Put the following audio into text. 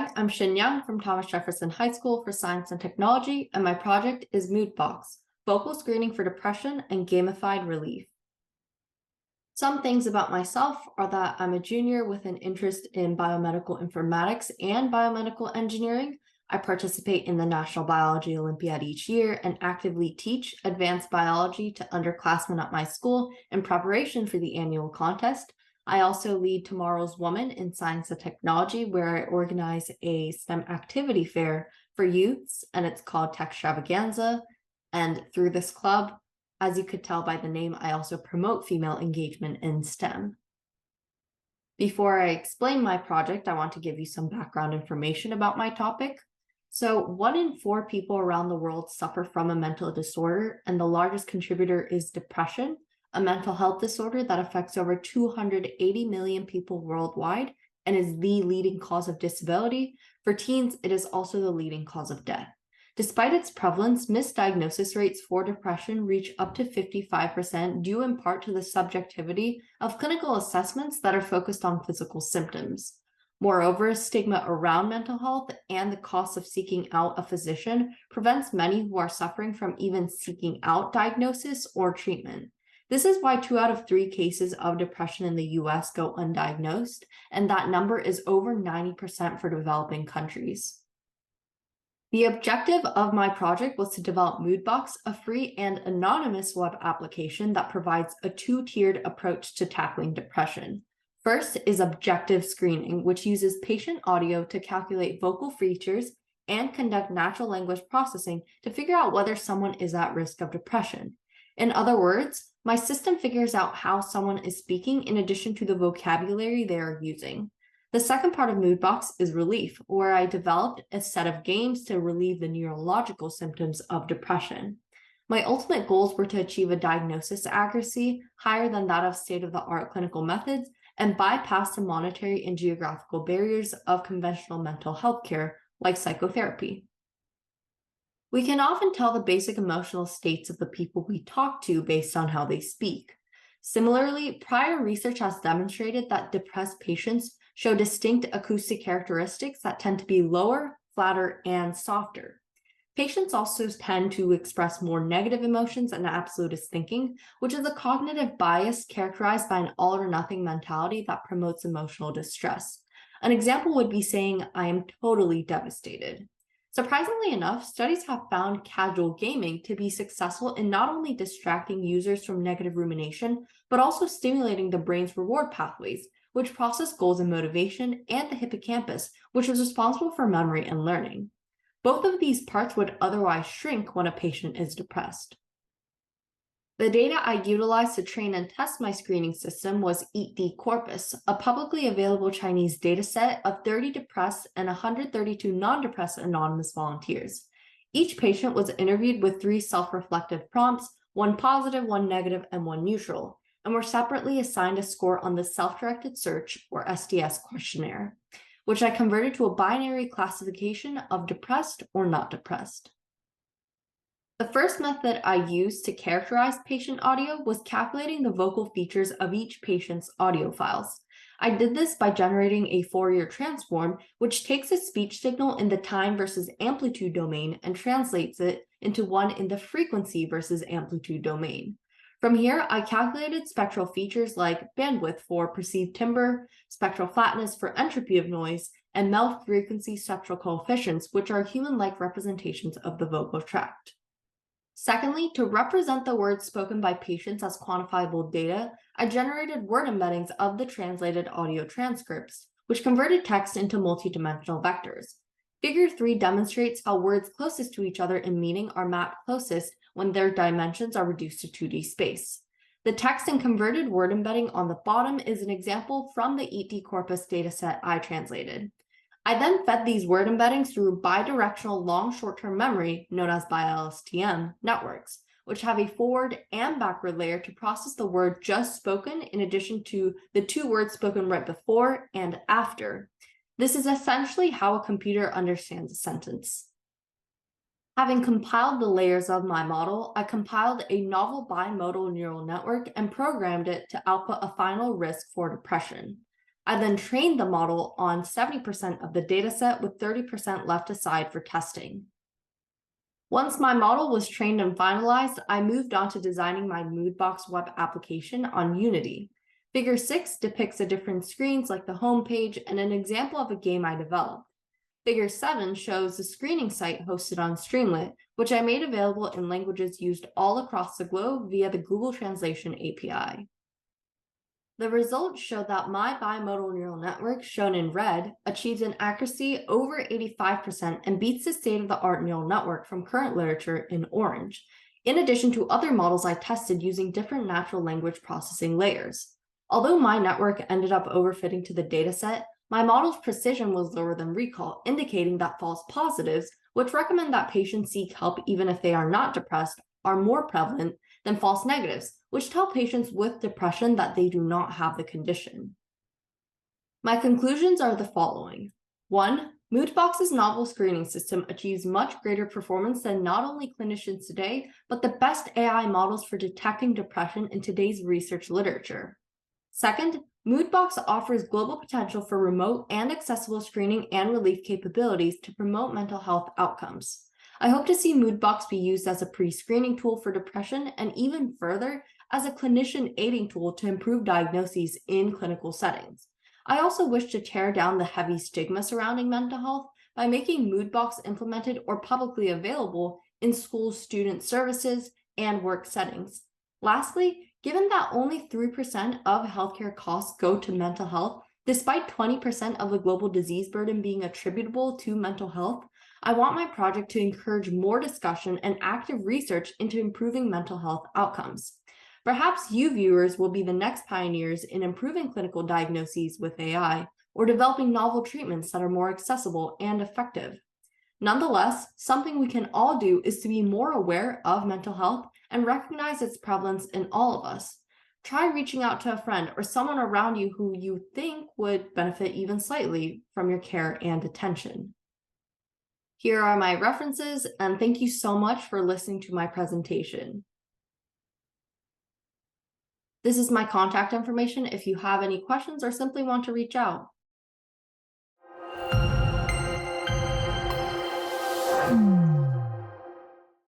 Hi, I'm Shinyoung from Thomas Jefferson High School for Science and Technology, and my project is MoodBox, vocal screening for depression and gamified relief. Some things about myself are that I'm a junior with an interest in biomedical informatics and biomedical engineering. I participate in the National Biology Olympiad each year and actively teach advanced biology to underclassmen at my school in preparation for the annual contest. I also lead Tomorrow's Woman in Science and Technology, where I organize a STEM activity fair for youths, and it's called Tech Extravaganza. And through this club, as you could tell by the name, I also promote female engagement in STEM. Before I explain my project, I want to give you some background information about my topic. So 1 in 4 people around the world suffer from a mental disorder, and the largest contributor is depression, a mental health disorder that affects over 280 million people worldwide and is the leading cause of disability. For teens, it is also the leading cause of death. Despite its prevalence, misdiagnosis rates for depression reach up to 55%, due in part to the subjectivity of clinical assessments that are focused on physical symptoms. Moreover, stigma around mental health and the cost of seeking out a physician prevents many who are suffering from even seeking out diagnosis or treatment. This is why 2 out of 3 cases of depression in the US go undiagnosed, and that number is over 90% for developing countries. The objective of my project was to develop MoodBox, a free and anonymous web application that provides a 2-tiered approach to tackling depression. First is objective screening, which uses patient audio to calculate vocal features and conduct natural language processing to figure out whether someone is at risk of depression. In other words, my system figures out how someone is speaking in addition to the vocabulary they are using. The second part of MoodBox is relief, where I developed a set of games to relieve the neurological symptoms of depression. My ultimate goals were to achieve a diagnosis accuracy higher than that of state-of-the-art clinical methods and bypass the monetary and geographical barriers of conventional mental health care, like psychotherapy. We can often tell the basic emotional states of the people we talk to based on how they speak. Similarly, prior research has demonstrated that depressed patients show distinct acoustic characteristics that tend to be lower, flatter, and softer. Patients also tend to express more negative emotions and absolutist thinking, which is a cognitive bias characterized by an all-or-nothing mentality that promotes emotional distress. An example would be saying, "I am totally devastated." Surprisingly enough, studies have found casual gaming to be successful in not only distracting users from negative rumination, but also stimulating the brain's reward pathways, which process goals and motivation, and the hippocampus, which is responsible for memory and learning. Both of these parts would otherwise shrink when a patient is depressed. The data I utilized to train and test my screening system was EAT-D Corpus, a publicly available Chinese dataset of 30 depressed and 132 non-depressed anonymous volunteers. Each patient was interviewed with 3 self-reflective prompts, 1 positive, 1 negative, and 1 neutral, and were separately assigned a score on the Self-Directed Search, or SDS questionnaire, which I converted to a binary classification of depressed or not depressed. The first method I used to characterize patient audio was calculating the vocal features of each patient's audio files. I did this by generating a Fourier transform, which takes a speech signal in the time versus amplitude domain and translates it into one in the frequency versus amplitude domain. From here, I calculated spectral features like bandwidth for perceived timbre, spectral flatness for entropy of noise, and mouth frequency spectral coefficients, which are human-like representations of the vocal tract. Secondly, to represent the words spoken by patients as quantifiable data, I generated word embeddings of the translated audio transcripts, which converted text into multidimensional vectors. Figure 3 demonstrates how words closest to each other in meaning are mapped closest when their dimensions are reduced to 2D space. The text and converted word embedding on the bottom is an example from the EAT-D Corpus dataset I translated. I then fed these word embeddings through bidirectional long short-term memory, known as BiLSTM, networks, which have a forward and backward layer to process the word just spoken in addition to the 2 words spoken right before and after. This is essentially how a computer understands a sentence. Having compiled the layers of my model, I compiled a novel bimodal neural network and programmed it to output a final risk for depression. I then trained the model on 70% of the dataset with 30% left aside for testing. Once my model was trained and finalized, I moved on to designing my MoodBox web application on Unity. Figure 6 depicts the different screens like the home page and an example of a game I developed. Figure 7 shows the screening site hosted on Streamlit, which I made available in languages used all across the globe via the Google Translation API. The results show that my bimodal neural network, shown in red, achieves an accuracy over 85% and beats the state-of-the-art neural network from current literature in orange, in addition to other models I tested using different natural language processing layers. Although my network ended up overfitting to the dataset, my model's precision was lower than recall, indicating that false positives, which recommend that patients seek help even if they are not depressed, are more prevalent than false negatives, which tell patients with depression that they do not have the condition. My conclusions are the following. 1. MoodBox's novel screening system achieves much greater performance than not only clinicians today, but the best AI models for detecting depression in today's research literature. Second, MoodBox offers global potential for remote and accessible screening and relief capabilities to promote mental health outcomes. I hope to see MoodBox be used as a pre-screening tool for depression and even further as a clinician aiding tool to improve diagnoses in clinical settings. I also wish to tear down the heavy stigma surrounding mental health by making MoodBox implemented or publicly available in school student services and work settings. Lastly, given that only 3% of healthcare costs go to mental health, despite 20% of the global disease burden being attributable to mental health, I want my project to encourage more discussion and active research into improving mental health outcomes. Perhaps you viewers will be the next pioneers in improving clinical diagnoses with AI or developing novel treatments that are more accessible and effective. Nonetheless, something we can all do is to be more aware of mental health and recognize its prevalence in all of us. Try reaching out to a friend or someone around you who you think would benefit even slightly from your care and attention. Here are my references, and thank you so much for listening to my presentation. This is my contact information if you have any questions or simply want to reach out.